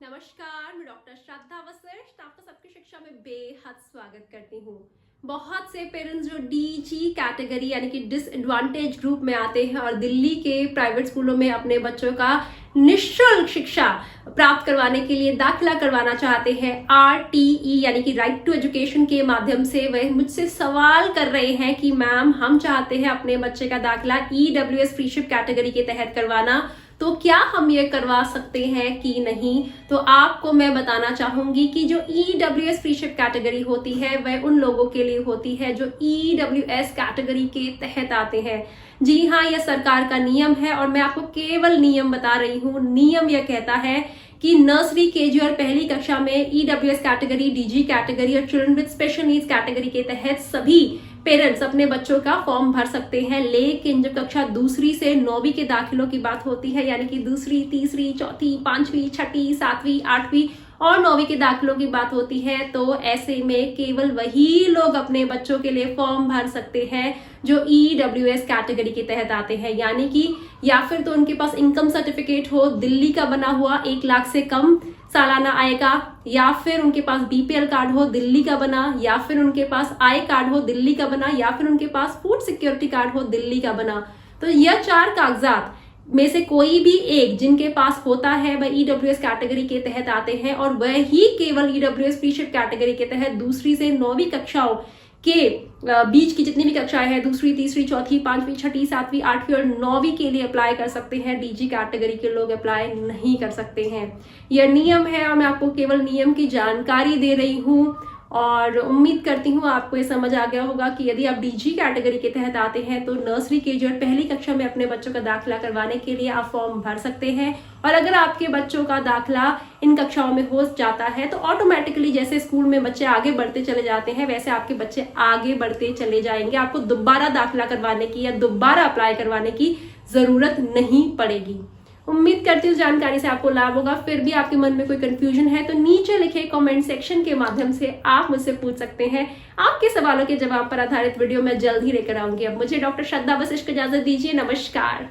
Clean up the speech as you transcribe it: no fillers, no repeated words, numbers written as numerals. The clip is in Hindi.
नमस्कार, मैं डॉक्टर श्रद्धा वशिष्ठ आपका सबकी शिक्षा में बेहद स्वागत करती हूँ। बहुत से पेरेंट्स जो डीजी कैटेगरी यानी कि डिसएडवांटेज ग्रुप में आते हैं और दिल्ली के प्राइवेट स्कूलों में अपने बच्चों का निःशुल्क शिक्षा प्राप्त करवाने के लिए दाखिला करवाना चाहते हैं RTE यानी कि राइट टू एजुकेशन के माध्यम से, वह मुझसे सवाल कर रहे हैं कि मैम हम चाहते हैं अपने बच्चे का दाखिला EWS फ्रीशिप कैटेगरी के तहत करवाना, तो क्या हम ये करवा सकते हैं कि नहीं। तो आपको मैं बताना चाहूंगी कि जो EWS फ्रीशिप कैटेगरी होती है वह उन लोगों के लिए होती है जो EWS कैटेगरी के तहत आते हैं। जी हाँ, यह सरकार का नियम है और मैं आपको केवल नियम बता रही हूँ। नियम यह कहता है कि नर्सरी, केजी और पहली कक्षा में EWS कैटेगरी, DG कैटेगरी और children with special needs category के तहत सभी पेरेंट्स अपने बच्चों का फॉर्म भर सकते हैं। लेकिन जब कक्षा दूसरी से 9वीं के दाखिलों की बात होती है, यानी कि दूसरी, तीसरी, चौथी, 5वीं, 6ठी, 7वीं, 8वीं और 9वीं के दाखिलों की बात होती है, तो ऐसे में केवल वही लोग अपने बच्चों के लिए फॉर्म भर सकते हैं जो EWS कैटेगरी के तहत आते हैं। यानी कि या फिर तो उनके पास इनकम सर्टिफिकेट हो दिल्ली का बना हुआ 1 लाख से कम सालाना आय का, या फिर उनके पास BPL कार्ड हो दिल्ली का बना, या फिर उनके पास आय कार्ड हो दिल्ली का बना, या फिर उनके पास फूड सिक्योरिटी कार्ड हो दिल्ली का बना। तो यह 4 कागजात में से कोई भी एक जिनके पास होता है वह EWS कैटेगरी के तहत आते हैं और वह ही केवल EWS फ्रीशिप कैटेगरी के तहत दूसरी से 9वीं कक्षाओं के बीच की जितनी भी कक्षाएं हैं, दूसरी, तीसरी, चौथी, 5वीं, 6ठी, 7वीं, 8वीं और 9वीं के लिए अप्लाई कर सकते हैं। DG कैटेगरी के लोग अप्लाई नहीं कर सकते हैं। यह नियम है और मैं आपको केवल नियम की जानकारी दे रही हूँ और उम्मीद करती हूँ आपको ये समझ आ गया होगा कि यदि आप DG कैटेगरी के तहत आते हैं तो नर्सरी, केजी और पहली कक्षा में अपने बच्चों का दाखिला करवाने के लिए आप फॉर्म भर सकते हैं। और अगर आपके बच्चों का दाखिला इन कक्षाओं में हो जाता है तो ऑटोमेटिकली जैसे स्कूल में बच्चे आगे बढ़ते चले जाते हैं वैसे आपके बच्चे आगे बढ़ते चले जाएंगे। आपको दोबारा दाखिला करवाने की या दोबारा अप्लाई करवाने की जरूरत नहीं पड़ेगी। उम्मीद करती हूँ जानकारी से आपको लाभ होगा। फिर भी आपके मन में कोई कंफ्यूजन है तो नीचे लिखे कमेंट सेक्शन के माध्यम से आप मुझसे पूछ सकते हैं। आपके सवालों के जवाब पर आधारित वीडियो मैं जल्द ही लेकर आऊंगी। अब मुझे डॉक्टर श्रद्धा वशिष्ठ को इजाजत दीजिए। नमस्कार।